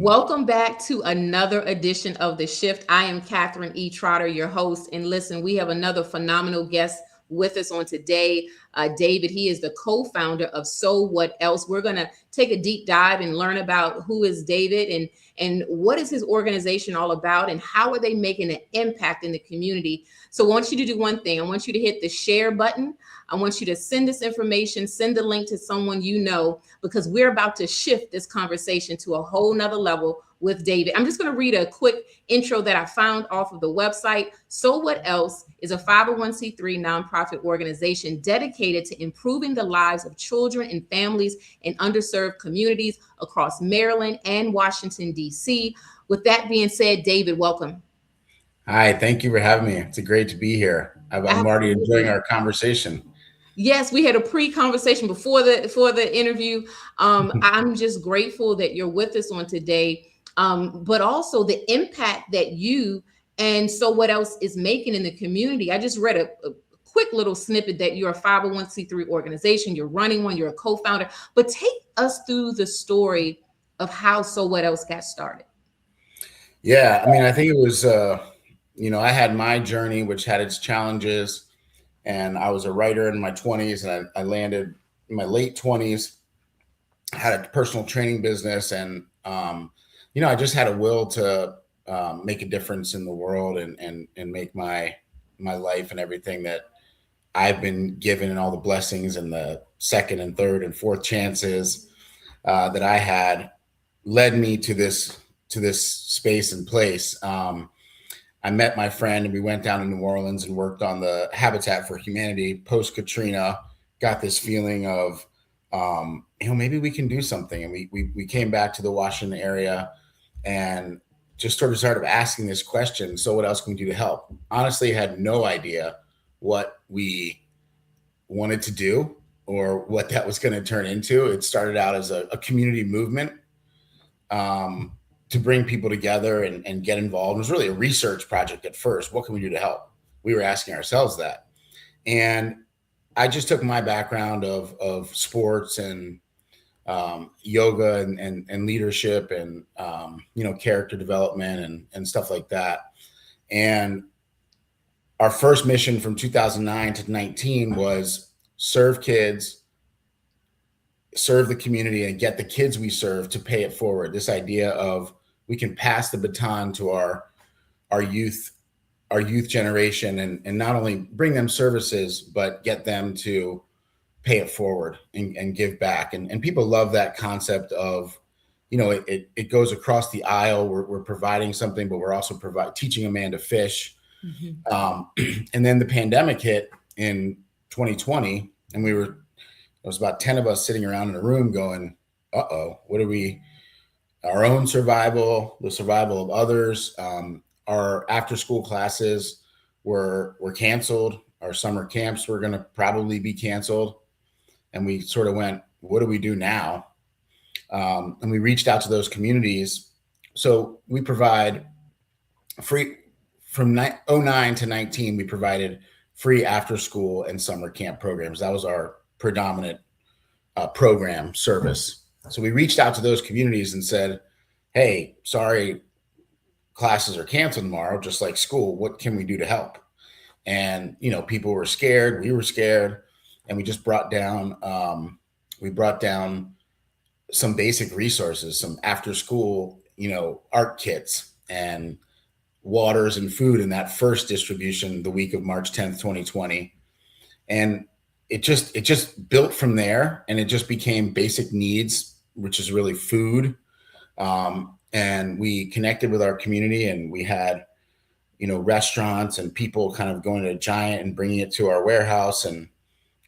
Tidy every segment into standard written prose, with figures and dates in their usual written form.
Welcome back to another edition of The Shift. I am Catherine E. Trotter, your host. And listen, we have another phenomenal guest with us on today. David, he is the co-founder of So What Else. We're going to take a deep dive and learn about who is David and what is his organization all about and how are they making an impact in the community. So I want you to do one thing. I want you to hit the share button. I want you to send this information, send the link to someone you know, because we're about to shift this conversation to a whole nother level with David. I'm just going to read a quick intro that I found off of the website. So What Else is a 501c3 nonprofit organization dedicated to improving the lives of children and families in underserved communities across Maryland and Washington, D.C. With that being said, David, welcome. Hi, thank you for having me. It's great to be here. I'm already enjoying Absolutely. our conversation. Yes, we had a pre-conversation before the interview. I'm just grateful that you're with us on today, but also the impact that you and So What Else is making in the community. I just read a quick little snippet that you're a 501c3 organization, you're running one, you're a co-founder, but take us through the story of how So What Else got started. Yeah, I mean, I think it was, I had my journey, which had its challenges, and I was a writer in my 20s, and I landed in my late 20s, had a personal training business, and I just had a will to make a difference in the world and make my life and everything that I've been given and all the blessings and the second and third and fourth chances that I had led me to this space and place. I met my friend and we went down to New Orleans and worked on the Habitat for Humanity post Katrina. Got this feeling of maybe we can do something, and we came back to the Washington area and just sort of started asking this question: so what else can we do to help? Honestly, had no idea what we wanted to do or what that was going to turn into. It started out as a community movement um, to bring people together and get involved. It was really a research project at first. What can we do to help? We were asking ourselves that. And I just took my background of sports and yoga and leadership and, character development and stuff like that. And our first mission from 2009 to 19 was serve kids, serve the community, and get the kids we serve to pay it forward. This idea of we can pass the baton to our youth, our youth generation, and not only bring them services, but get them to pay it forward and give back. And people love that concept of, it goes across the aisle. We're providing something, but we're also teaching a man to fish. Mm-hmm. And then the pandemic hit in 2020, and there was about 10 of us sitting around in a room going, what are we, our own survival, the survival of others. Our after school classes were canceled. Our summer camps were going to probably be canceled. And we sort of went, what do we do now? And we reached out to those communities. So we provide free from 09 to 19, we provided free after school and summer camp programs. That was our predominant program service. So we reached out to those communities and said, hey, sorry, classes are canceled tomorrow, just like school. What can we do to help? And, people were scared. We were scared. And we just brought down some basic resources, some after school, art kits and waters and food in that first distribution the week of March 10th, 2020. And it just built from there, and it just became basic needs, which is really food. And we connected with our community, and we had, restaurants and people kind of going to Giant and bringing it to our warehouse, and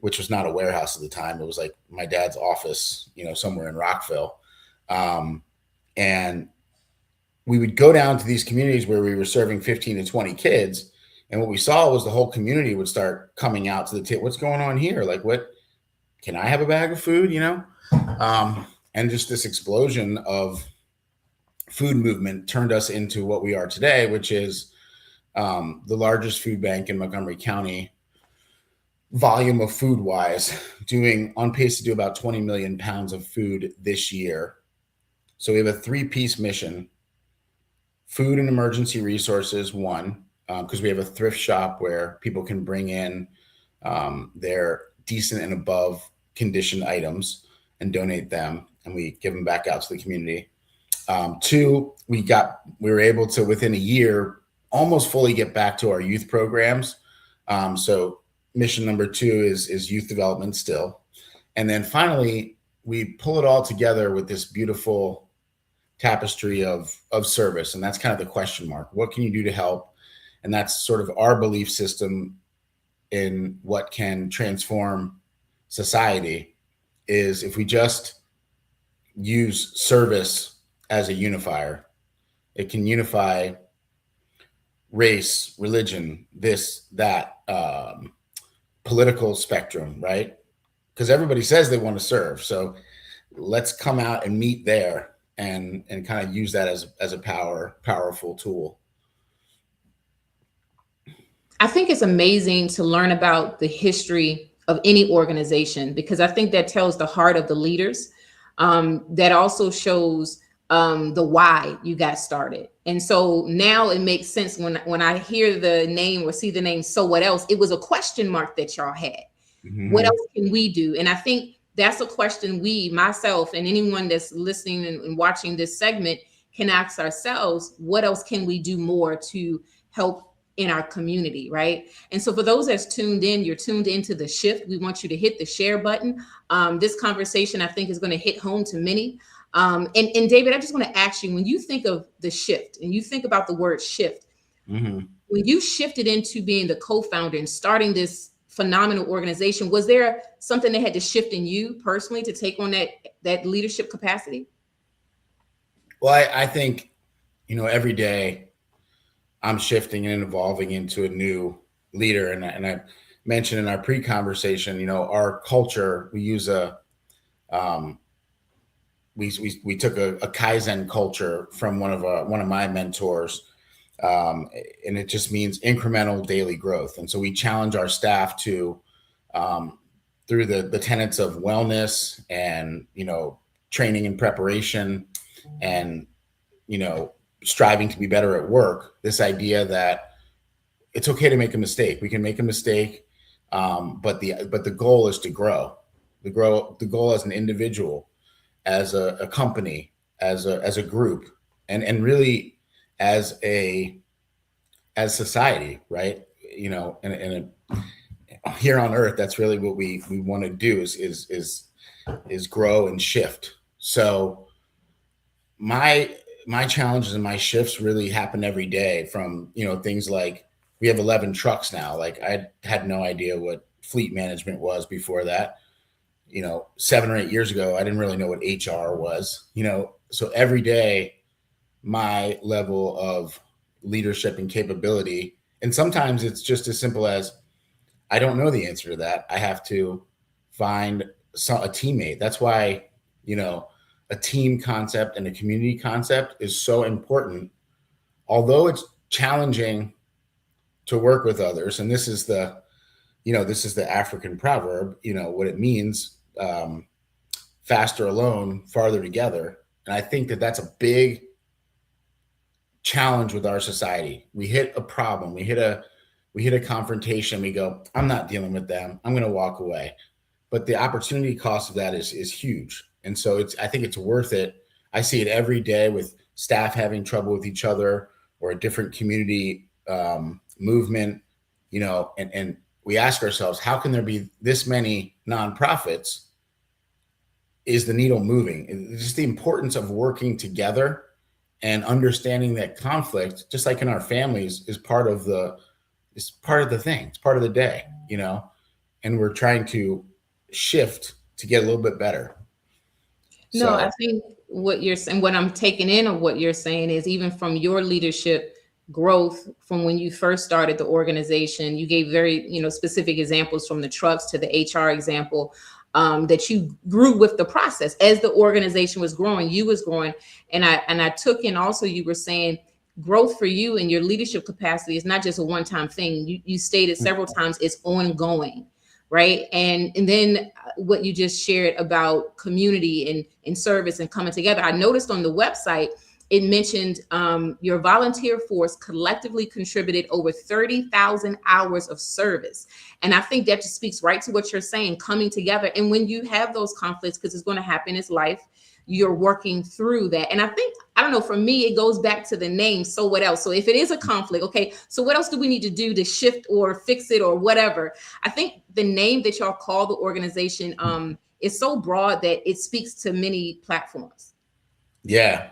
which was not a warehouse at the time. It was like my dad's office, somewhere in Rockville. And we would go down to these communities where we were serving 15 to 20 kids. And what we saw was the whole community would start coming out to the table. What's going on here? Like, what, can I have a bag of food? And just this explosion of food movement turned us into what we are today, which is the largest food bank in Montgomery County, volume of food wise, on pace to do about 20 million pounds of food this year. So we have a three-piece mission: food and emergency resources, one, because we have a thrift shop where people can bring in their decent and above condition items and donate them, and we give them back out to the community. Two, we were able to, within a year, almost fully get back to our youth programs. So mission number two is youth development still. And then finally, we pull it all together with this beautiful tapestry of service. And that's kind of the question mark. What can you do to help? And that's sort of our belief system in what can transform society, is if we just use service as a unifier. It can unify race, religion, this, that, political spectrum, right? Because everybody says they want to serve. So let's come out and meet there and kind of use that as a powerful tool. I think it's amazing to learn about the history of any organization, because I think that tells the heart of the leaders. That also shows the why you got started. And so now it makes sense when I hear the name or see the name, So What Else? It was a question mark that y'all had. Mm-hmm. What else can we do? And I think that's a question we, myself, and anyone that's listening and watching this segment can ask ourselves: what else can we do more to help in our community, right? And so for those that's tuned in, you're tuned into The Shift. We want you to hit the share button. This conversation, I think, is going to hit home to many. And David, I just want to ask you, when you think of the shift and you think about the word shift, mm-hmm. when you shifted into being the co-founder and starting this phenomenal organization, was there something that had to shift in you personally to take on that leadership capacity? Well, I think, every day I'm shifting and evolving into a new leader. And I mentioned in our pre-conversation, our culture, we use we took a Kaizen culture from one of my mentors. And it just means incremental daily growth. And so we challenge our staff to, through the tenets of wellness and, training and preparation and, striving to be better at work, this idea that it's okay to make a mistake. We can make a mistake, but the goal is to grow. The goal as an individual, as a company, as a group, and really as society, right? And here on Earth, that's really what we want to do is grow and shift. So my challenges and my shifts really happen every day, from, things like, we have 11 trucks now. Like, I had no idea what fleet management was before that. 7 or 8 years ago, I didn't really know what HR was, so every day my level of leadership and capability, and sometimes it's just as simple as, I don't know the answer to that. I have to find a teammate. That's why, a team concept and a community concept is so important. Although it's challenging to work with others, and this is the African proverb, what it means, faster alone, farther together. And I think that that's a big challenge with our society. We hit a problem, we hit a confrontation, we go, I'm not dealing with them, I'm going to walk away. But the opportunity cost of that is huge. And so I think it's worth it. I see it every day with staff having trouble with each other, or a different community movement, and we ask ourselves, how can there be this many nonprofits? Is the needle moving? It's just the importance of working together and understanding that conflict, just like in our families, is part of the thing. It's part of the day, and we're trying to shift to get a little bit better. No, I think what you're saying, what I'm taking in of what you're saying, is even from your leadership growth from when you first started the organization, you gave very, specific examples, from the trucks to the HR example, that you grew with the process. As the organization was growing, you was growing. And I took in also, you were saying growth for you and your leadership capacity is not just a one-time thing. You stated several times it's ongoing. right? And then what you just shared about community and service and coming together. I noticed on the website it mentioned your volunteer force collectively contributed over 30,000 hours of service. And I think that just speaks right to what you're saying, coming together. And when you have those conflicts, because it's going to happen, it's life, you're working through that. And I think, I don't know, for me, it goes back to the name. So what else? So if it is a conflict, okay, so what else do we need to do to shift or fix it or whatever? I think the name that y'all call the organization is so broad that it speaks to many platforms. Yeah.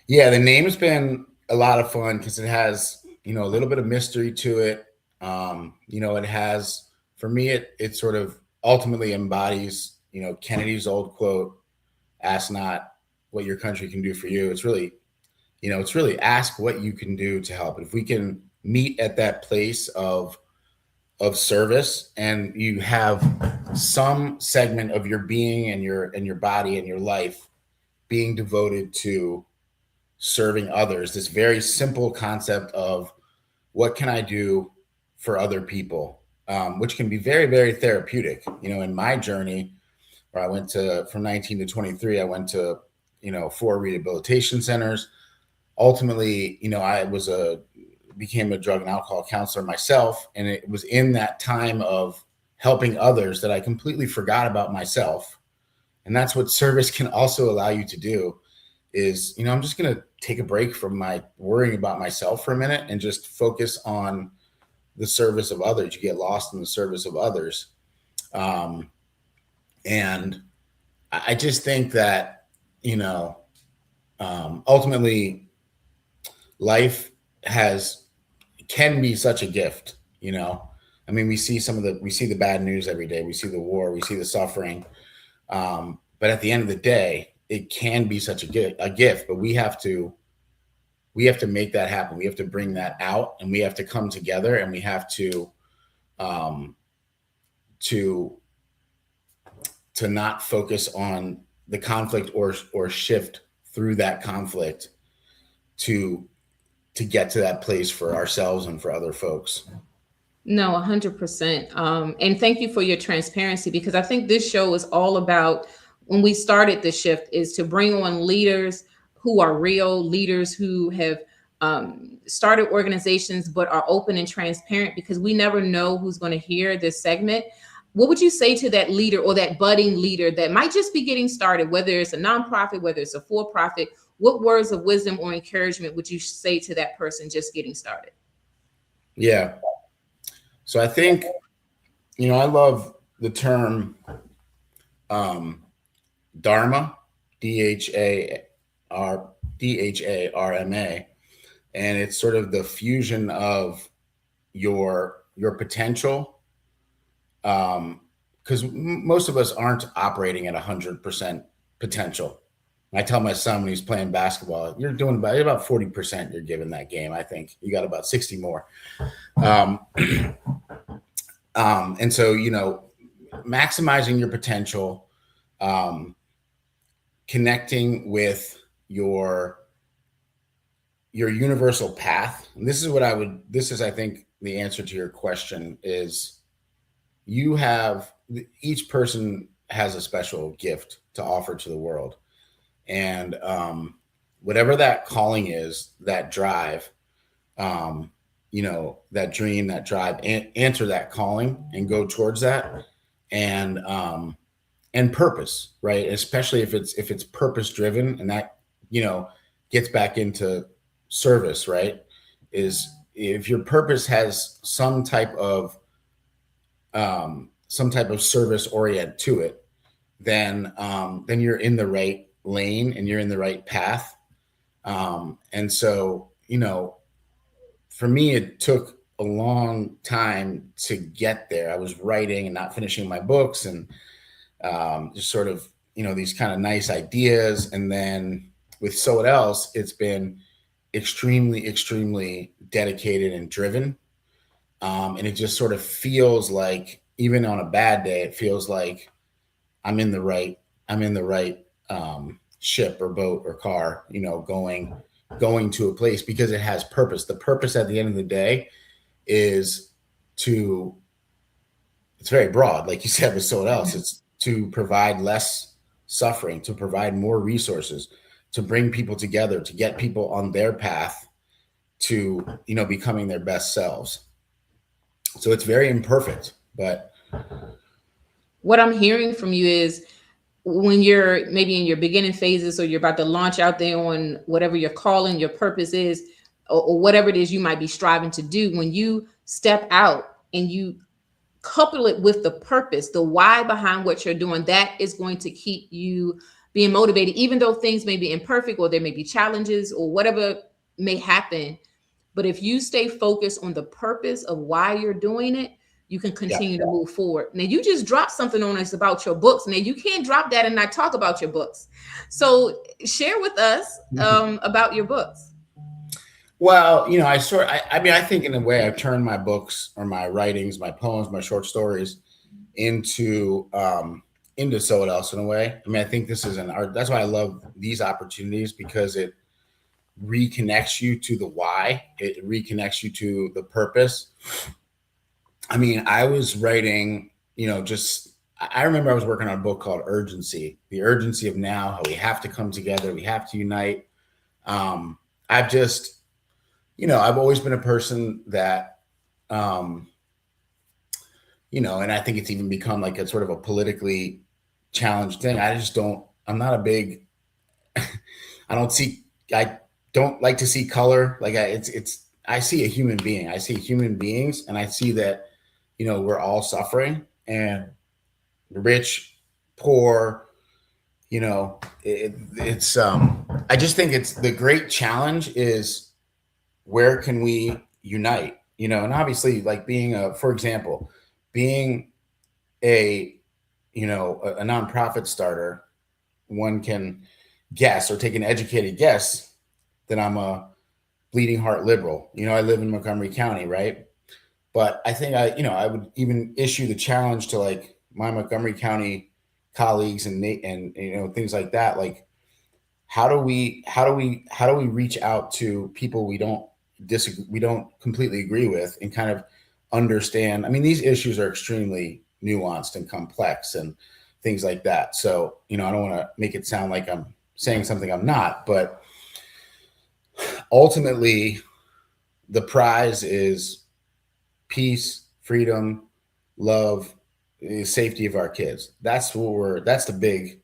Yeah. The name has been a lot of fun because it has, a little bit of mystery to it. It has, for me, it sort of ultimately embodies, Kennedy's old quote, ask not what your country can do for you. It's really ask what you can do to help. If we can meet at that place of service, and you have some segment of your being and your body and your life being devoted to serving others, this very simple concept of what can I do for other people, which can be very, very therapeutic. In my journey, where I went to from 19 to 23, I went to 4 rehabilitation centers. Ultimately, I became a drug and alcohol counselor myself, and it was in that time of helping others that I completely forgot about myself. And that's what service can also allow you to do is, I'm just going to take a break from my worrying about myself for a minute and just focus on the service of others. You get lost in the service of others. And I just think that, ultimately life can be such a gift. I mean, we see the bad news every day. We see the war, we see the suffering. But at the end of the day, it can be such a gift, but we have to make that happen. We have to bring that out, and we have to come together, and we have to not focus on the conflict or shift through that conflict to get to that place for ourselves and for other folks. No, 100%. And thank you for your transparency, because I think this show is all about, when we started the shift, is to bring on leaders who are real, leaders who have started organizations but are open and transparent, because we never know who's going to hear this segment. What would you say to that leader or that budding leader that might just be getting started, whether it's a nonprofit, whether it's a for-profit? What words of wisdom or encouragement would you say to that person just getting started? Yeah. So I think, I love the term Dharma, Dharma, and it's sort of the fusion of your potential, because most of us aren't operating at 100% potential. I tell my son when he's playing basketball, you're doing about 40% you're giving that game. I think you got about 60 more. And so, maximizing your potential, connecting with your universal path. And this is, I think, the answer to your question is each person has a special gift to offer to the world. And whatever that calling is, that drive, that dream, that drive, answer that calling and go towards that, and purpose, right? Especially if it's purpose driven, and that gets back into service, right? Is if your purpose has some type of service orient to it, then you're in the right lane and you're in the right path. And so, for me, it took a long time to get there. I was writing and not finishing my books, and just sort of, these kind of nice ideas. And then with So What Else, it's been extremely, extremely dedicated and driven. And it just sort of feels like, even on a bad day, it feels like I'm in the right ship or boat or car, going to a place, because it has purpose. The purpose at the end of the day is to it's very broad, like you said with someone else. It's to provide less suffering, to provide more resources, to bring people together, to get people on their path to, becoming their best selves. So it's very imperfect, but What I'm hearing from you is when you're maybe in your beginning phases or you're about to launch out there on whatever your calling, your purpose is, or whatever it is you might be striving to do, when you step out and you couple it with the purpose, the why behind what you're doing, that is going to keep you being motivated, even though things may be imperfect or there may be challenges or whatever may happen. But if you stay focused on the purpose of why you're doing it, you can yeah. continue to move forward. Now, you just dropped something on us about your books. Now, you can't drop that and not talk about your books. So, share with us about your books. Well, I think in a way I've turned my books or my writings, my poems, my short stories into So What Else in a way. I mean, I think this is an art. That's why I love these opportunities, because it reconnects you to the why. It reconnects you to the purpose. I mean, I was writing, I remember I was working on a book called Urgency, the urgency of now, how we have to come together, we have to unite. I've just, I've always been a person that, and I think it's even become like a sort of a politically challenged thing. I'm not a big, I don't like to see color. Like I see a human being, I see human beings, and I see that, we're all suffering, and rich, poor, I just think it's the great challenge is where can we unite, and obviously like for example, being a nonprofit starter, one can guess or take an educated guess that I'm a bleeding heart liberal. I live in Montgomery County, right? But I think I would even issue the challenge to like my Montgomery County colleagues and things like that. Like, how do we reach out to people we don't completely agree with, and kind of understand? I mean, these issues are extremely nuanced and complex and things like that. So, I don't want to make it sound like I'm saying something I'm not, but ultimately the prize is peace, freedom, love, the safety of our kids. That's the big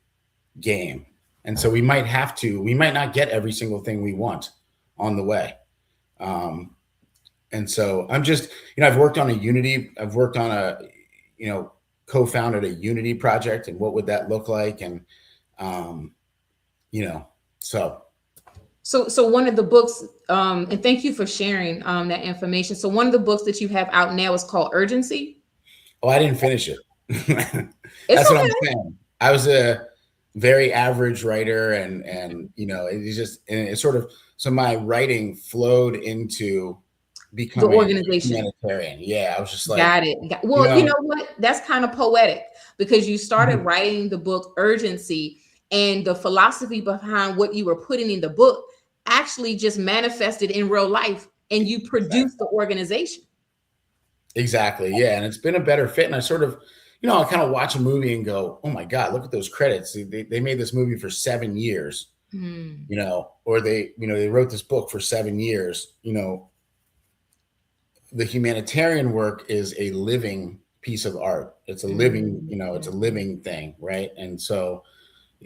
game. And so we might not get every single thing we want on the way. And so I'm just, I've worked on co-founded a Unity project, and what would that look like? And, So one of the books, and thank you for sharing that information. So one of the books that you have out now is called Urgency. Oh, I didn't finish it. It's That's what okay. I'm saying. I was a very average writer, and it's sort of, so my writing flowed into The becoming organization. humanitarian. Yeah, I was just like, Got it. Well, you know what? That's kind of poetic, because you started Mhm. writing the book Urgency, and the philosophy behind what you were putting in the book actually just manifested in real life, and you produced the organization. Exactly. Yeah. And it's been a better fit. And I sort of, I kind of watch a movie and go, oh my God, look at those credits. They made this movie for 7 years, Hmm. or they wrote this book for 7 years. The humanitarian work is a living piece of art. It's a living, it's a living thing. Right. And so,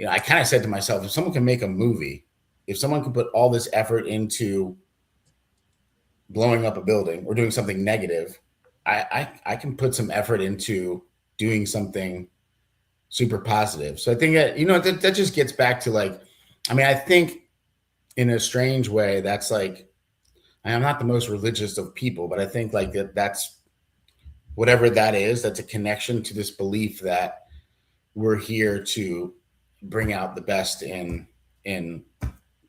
I kind of said to myself, if someone can make a movie, if someone can put all this effort into blowing up a building or doing something negative, I can put some effort into doing something super positive. So I think that just gets back to like, I mean, I think in a strange way, that's like, I'm not the most religious of people, but I think like that's whatever that is, that's a connection to this belief that we're here to bring out the best in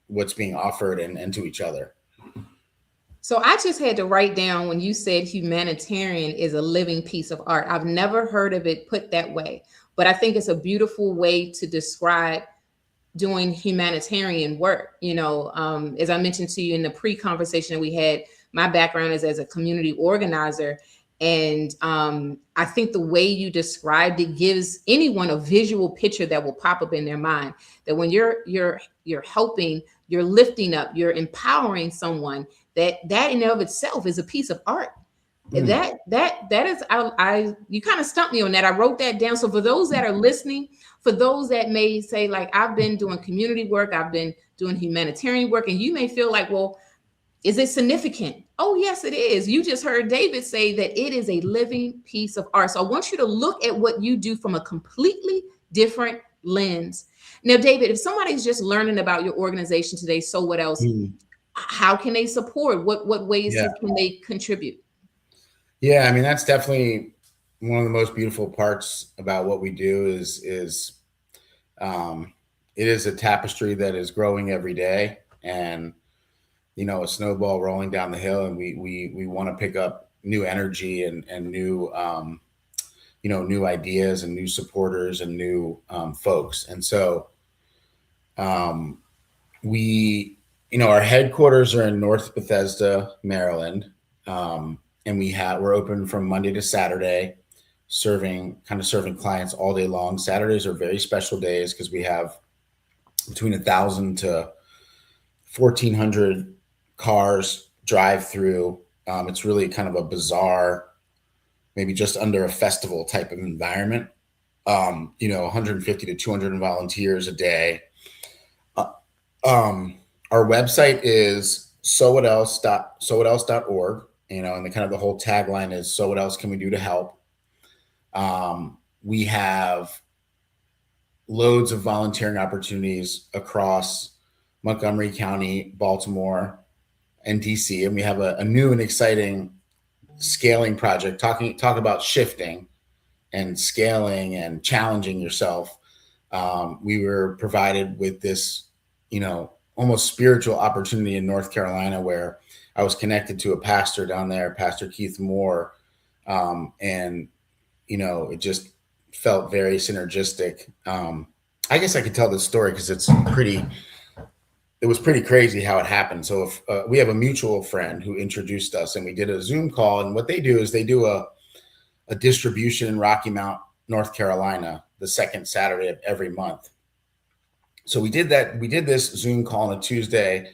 what's being offered and to each other. So I just had to write down when you said humanitarian is a living piece of art. I've never heard of it put that way, but I think it's a beautiful way to describe doing humanitarian work. As I mentioned to you in the pre-conversation that we had, my background is as a community organizer, And I think the way you described it gives anyone a visual picture that will pop up in their mind, that when you're helping, you're lifting up, you're empowering someone, that in and of itself is a piece of art. Mm. That is, I you kind of stumped me on that. I wrote that down. So for those that are listening, for those that may say, like, I've been doing community work, I've been doing humanitarian work, and you may feel like, well, is it significant? Oh, yes, it is. You just heard David say that it is a living piece of art. So I want you to look at what you do from a completely different lens. Now, David, if somebody's just learning about your organization today, so what else? Mm. How can they support? What ways Yeah. can they contribute? Yeah, I mean, that's definitely one of the most beautiful parts about what we do is um, it is a tapestry that is growing every day, and a snowball rolling down the hill, and we want to pick up new energy and new new ideas and new supporters and new folks. And so um, we our headquarters are in North Bethesda, Maryland. um, and we're open from Monday to Saturday, serving clients all day long. Saturdays are very special days because we have between 1,000 to 1,400 cars drive through. It's really kind of a bizarre, maybe just under a festival type of environment. 150 to 200 volunteers a day. Uh, our website is sowwhatelse.org, and the whole tagline is, "So what else can we do to help?" We have loads of volunteering opportunities across Montgomery County, Baltimore, and DC, and we have a new and exciting scaling project talk about shifting and scaling and challenging yourself. We were provided with this, almost spiritual opportunity in North Carolina, where I was connected to a pastor down there, Pastor Keith Moore, and it just felt very synergistic. I guess I could tell this story because it was pretty crazy how it happened. So if we have a mutual friend who introduced us, and we did a Zoom call, and what they do is they do a distribution in Rocky Mount, North Carolina, the second Saturday of every month. So we did that. We did this Zoom call on a Tuesday.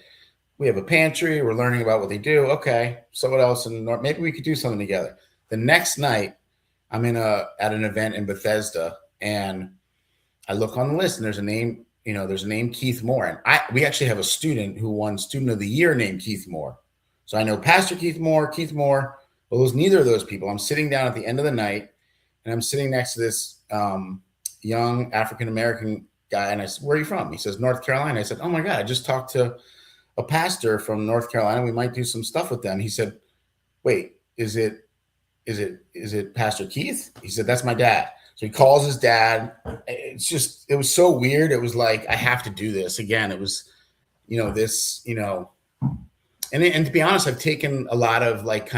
We have a pantry. We're learning about what they do. Okay, so what else? And maybe we could do something together. The next night, I'm at an event in Bethesda, and I look on the list, and there's a name. There's a name, Keith Moore, and we actually have a student who won Student of the Year named Keith Moore. So I know Pastor Keith Moore. Well, it was neither of those people. I'm sitting down at the end of the night, and I'm sitting next to this young African-American guy, and I said, "Where are you from?" He says, "North Carolina." I said, "Oh my God, I just talked to a pastor from North Carolina. We might do some stuff with them." He said, "Wait, is it Pastor Keith?" He said, "That's my dad." So he calls his dad. It was so weird. It was like, I have to do this again. It was, this, and to be honest, I've taken a lot of wait,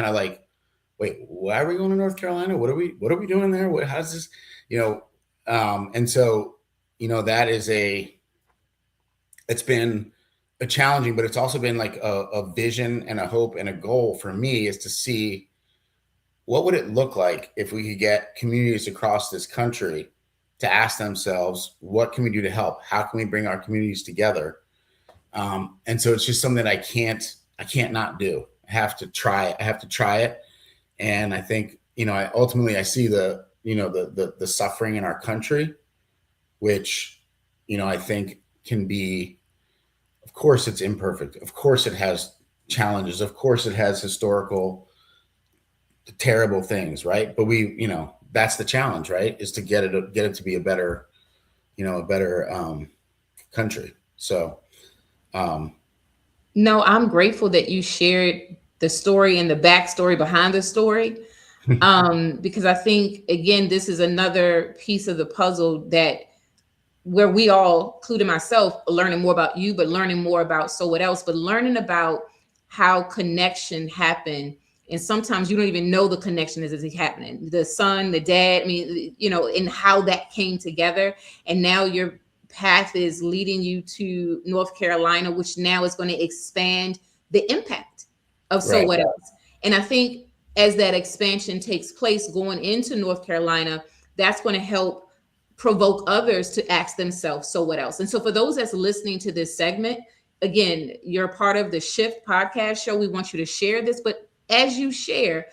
why are we going to North Carolina? What are we doing there? How's this, and so, that it's been a challenging, but it's also been like a vision and a hope and a goal for me, is to see what would it look like if we could get communities across this country to ask themselves, what can we do to help? How can we bring our communities together? And so it's just something that I can't not do. I have to try it. And I think, I see the suffering in our country, which, I think can be, of course it's imperfect. Of course it has challenges. Of course it has historical terrible things, right? But that's the challenge, right? Is to get it to be a better country. So No, I'm grateful that you shared the story and the backstory behind the story. Because I think, again, this is another piece of the puzzle that where we all, including myself, are learning more about you, but learning more about So What Else, but learning about how connection happened. And sometimes you don't even know the connection is happening. The son, the dad, and how that came together. And now your path is leading you to North Carolina, which now is going to expand the impact of So right. What Else. And I think as that expansion takes place going into North Carolina, that's going to help provoke others to ask themselves, so what else? And so for those that's listening to this segment, again, you're a part of the Shift podcast show. We want you to share this, but as you share,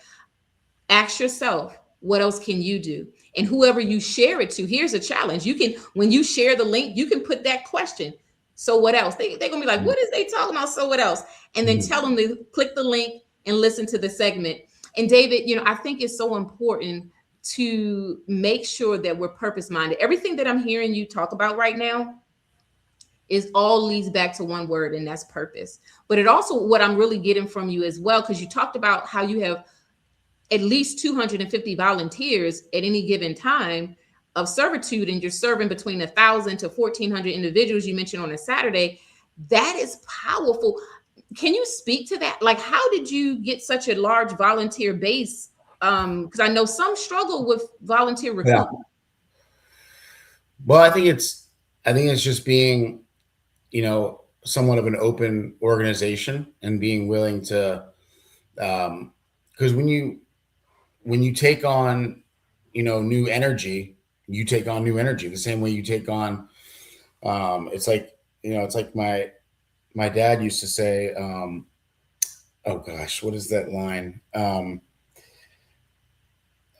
ask yourself, what else can you do? And whoever you share it to, here's a challenge. You can, when you share the link, you can put that question. So what else? They're going to be like, what is they talking about? So what else? And then tell them to click the link and listen to the segment. And David, I think it's so important to make sure that we're purpose minded. Everything that I'm hearing you talk about right now is all leads back to one word, and that's purpose. But it also, what I'm really getting from you as well, because you talked about how you have at least 250 volunteers at any given time of servitude, and you're serving between 1,000 to 1,400 individuals, you mentioned on a Saturday. That is powerful. Can you speak to that? Like, how did you get such a large volunteer base? Because I know some struggle with volunteer recruitment. Yeah. Well, I think it's just being, somewhat of an open organization and being willing to, because when you take on, new energy, you take on new energy the same way you take on, it's like my dad used to say, oh gosh, what is that line?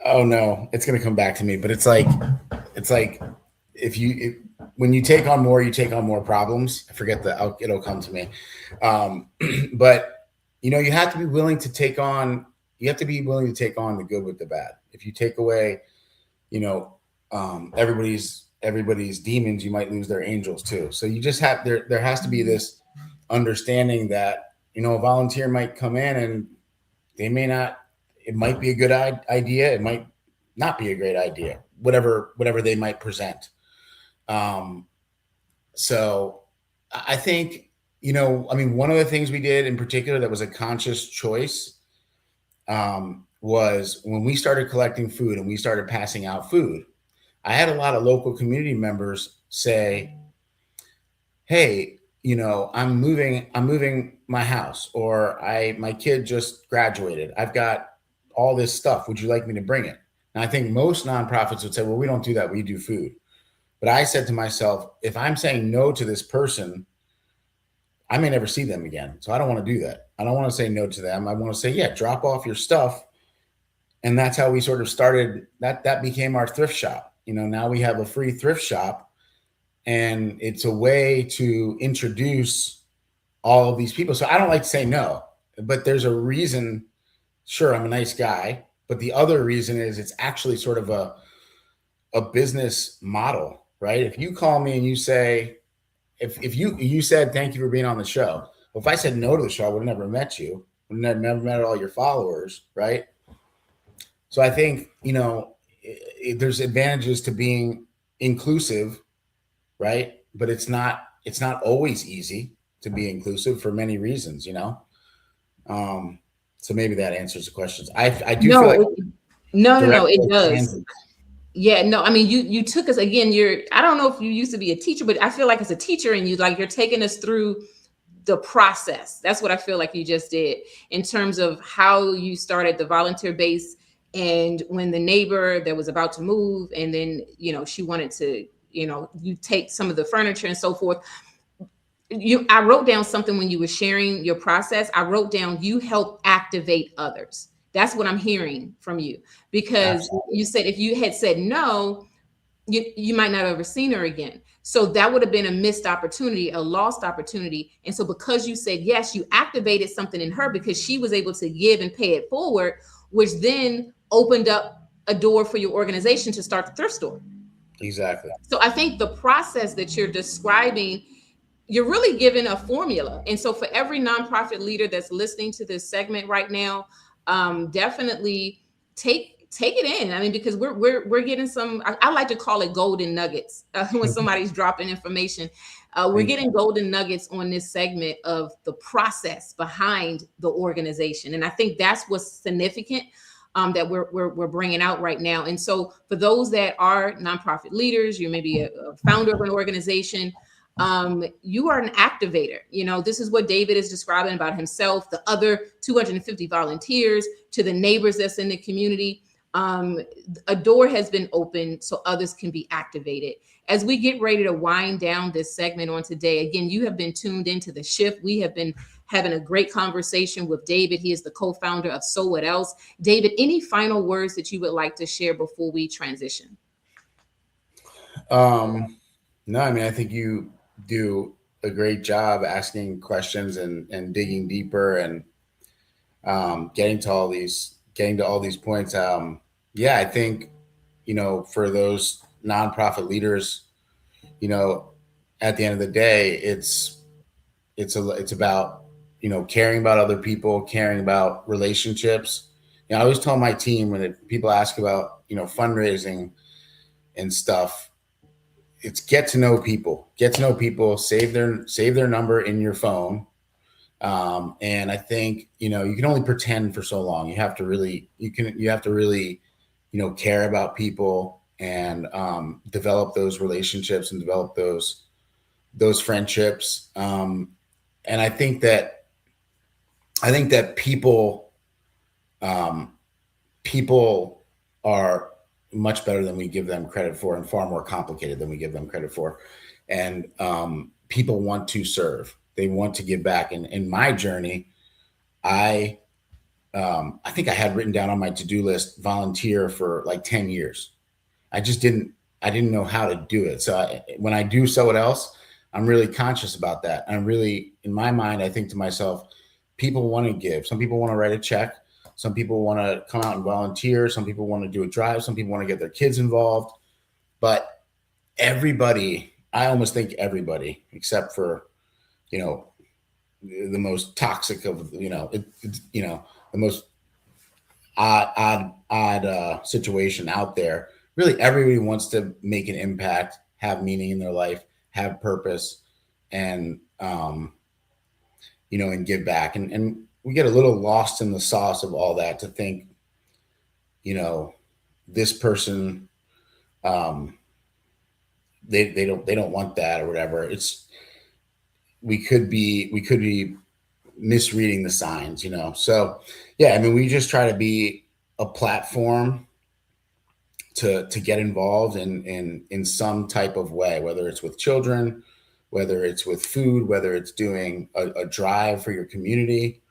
Oh no, it's going to come back to me, but it's like when you take on more, you take on more problems. I forget it'll come to me. But you have to be willing to take on, the good with the bad. If you take away, everybody's demons, you might lose their angels too. So you just have, there has to be this understanding that, a volunteer might come in and it might be a good idea. It might not be a great idea, whatever they might present. So I think, one of the things we did in particular that was a conscious choice, was when we started collecting food and we started passing out food, I had a lot of local community members say, hey, I'm moving my house, or my kid just graduated. I've got all this stuff. Would you like me to bring it? And I think most nonprofits would say, well, we don't do that. We do food. But I said to myself, if I'm saying no to this person, I may never see them again. So I don't want to do that. I don't want to say no to them. I want to say, yeah, drop off your stuff. And that's how we sort of started. That became our thrift shop. Now we have a free thrift shop, and it's a way to introduce all of these people. So I don't like to say no, but there's a reason. Sure, I'm a nice guy, but the other reason is it's actually sort of a business model, right? If you call me and you say, if you said, thank you for being on the show. Well, if I said no to the show, I would have never met you. Would have never met all your followers, right? So I think, there's advantages to being inclusive, right? But it's not always easy to be inclusive for many reasons, So maybe that answers the questions. I do feel like no, it does. Yeah, no, I mean, you took us again. I don't know if you used to be a teacher, but I feel like as a teacher, and you're taking us through the process. That's what I feel like you just did in terms of how you started the volunteer base, and when the neighbor that was about to move, and then she wanted to you take some of the furniture and so forth. I wrote down something when you were sharing your process. I wrote down, you help activate others. That's what I'm hearing from you, because Absolutely. You said if you had said no, you might not have ever seen her again. So that would have been a missed opportunity, a lost opportunity. And so because you said yes, you activated something in her, because she was able to give and pay it forward, which then opened up a door for your organization to start the thrift store. Exactly. So I think the process that you're describing, you're really giving a formula. And so for every nonprofit leader that's listening to this segment right now, definitely take it in. I mean, because we're getting some, I like to call it golden nuggets when somebody's dropping information. We're getting golden nuggets on this segment of the process behind the organization. And I think that's what's significant, that we're bringing out right now. And so for those that are nonprofit leaders, you may be a founder of an organization, You are an activator. You know, this is what David is describing about himself, the other 250 volunteers, to the neighbors that's in the community. A door has been opened so others can be activated. As we get ready to wind down this segment on today, again, you have been tuned into The Shift. We have been having a great conversation with David. He is the co-founder of So What Else. David, any final words that you would like to share before we transition? No, I mean, I think you do a great job asking questions and digging deeper and getting to all these points. Yeah, I think, for those nonprofit leaders, at the end of the day, it's about, caring about other people, caring about relationships. I always tell my team when people ask about, fundraising and stuff, it's get to know people, save their number in your phone. And I think, you can only pretend for so long. You have to really, care about people and develop those relationships and develop those friendships. And I think that people are much better than we give them credit for, and far more complicated than we give them credit for. And people want to serve. They want to give back. And in my journey, I think I had written down on my to-do list, volunteer for like 10 years. I didn't know how to do it. So when I do So What Else, I'm really conscious about that. I'm really, in my mind, I think to myself, people want to give. Some people want to write a check. Some people want to come out and volunteer. Some people want to do a drive. Some people want to get their kids involved. But everybody, I almost think everybody, except for, the most toxic of, the most odd situation out there. Really, everybody wants to make an impact, have meaning in their life, have purpose, and and give back. And we get a little lost in the sauce of all that to think, this person, they don't want that or whatever. We could be misreading the signs, So yeah, I mean, we just try to be a platform to get involved in some type of way, whether it's with children, whether it's with food, whether it's doing a drive for your community,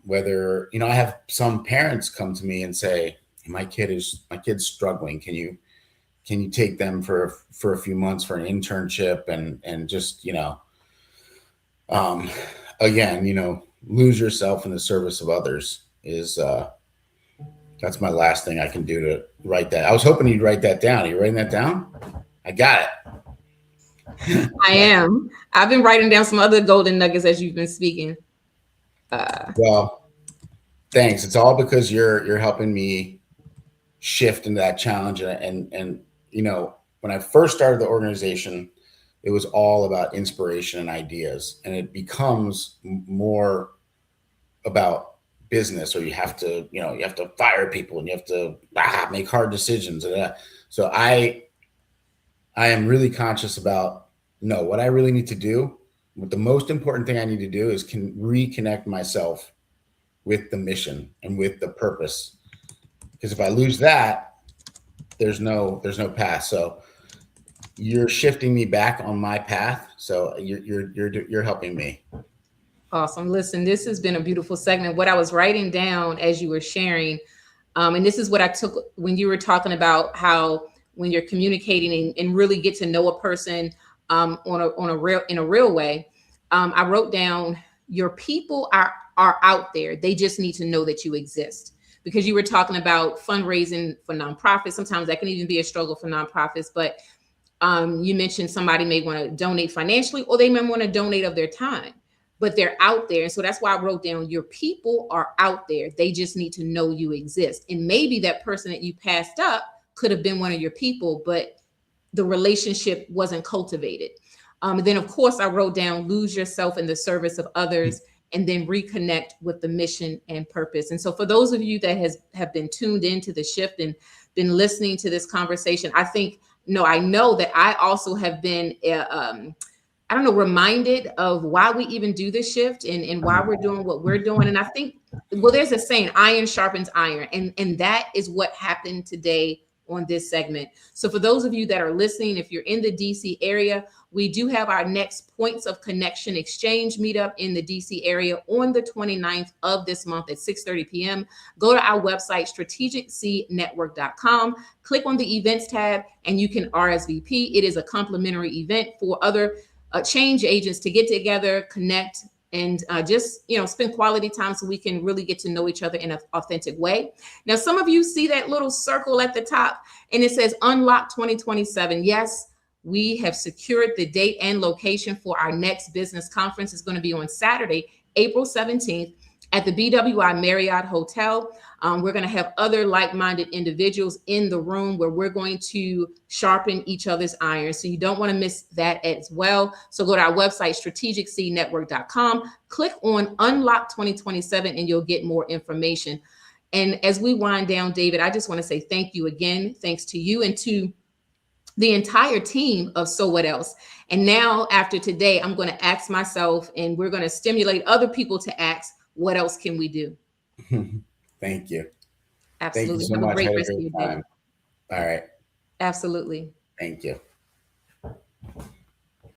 whether, I have some parents come to me and say, my kid's struggling. Can you take them for a few months for an internship and just, again, lose yourself in the service of others is, that's my last thing I can do to write that. I was hoping you'd write that down. Are you writing that down? I got it. I am. I've been writing down some other golden nuggets as you've been speaking. Well, thanks. It's all because you're helping me shift into that challenge. And when I first started the organization, it was all about inspiration and ideas, and it becomes more about business, or you have to fire people and you have to make hard decisions. So I am really conscious about, what I really need to do. What the most important thing I need to do is reconnect myself with the mission and with the purpose. Because if I lose that, there's no path. So you're shifting me back on my path. So you're helping me. Awesome. Listen, this has been a beautiful segment. What I was writing down as you were sharing, and this is what I took when you were talking about how when you're communicating and really get to know a person in a real way. I wrote down, your people are out there. They just need to know that you exist. Because you were talking about fundraising for nonprofits. Sometimes that can even be a struggle for nonprofits. But you mentioned somebody may want to donate financially, or they may want to donate of their time. But they're out there. And so that's why I wrote down, your people are out there. They just need to know you exist. And maybe that person that you passed up could have been one of your people, but the relationship wasn't cultivated. And then, of course, I wrote down, lose yourself in the service of others, and then reconnect with the mission and purpose. And so for those of you that have been tuned into The Shift and been listening to this conversation, I know that I also have been I don't know, reminded of why we even do this shift and why we're doing what we're doing. And I think, well, there's a saying, iron sharpens iron. And that is what happened today on this segment. So for those of you that are listening, if you're in the DC area, we do have our next Points of Connection Exchange meetup in the DC area on the 29th of this month at 6:30 p.m. Go to our website, strategicseednetwork.com, click on the events tab, and you can RSVP. It is a complimentary event for other change agents to get together, connect, and just spend quality time so we can really get to know each other in an authentic way. Now, some of you see that little circle at the top, and it says Unlock 2027. Yes, we have secured the date and location for our next business conference. It's going to be on Saturday, April 17th at the BWI Marriott Hotel. We're going to have other like-minded individuals in the room where we're going to sharpen each other's iron. So you don't want to miss that as well. So go to our website, strategicseednetwork.com, click on Unlock 2027, and you'll get more information. And as we wind down, David, I just want to say thank you again. Thanks to you and to the entire team of So What Else. And now after today, I'm going to ask myself, and we're going to stimulate other people to ask, what else can we do? Thank you. Absolutely. Thank you so Have a much. great Had a rest of great your day. time. All right. Absolutely. Thank you.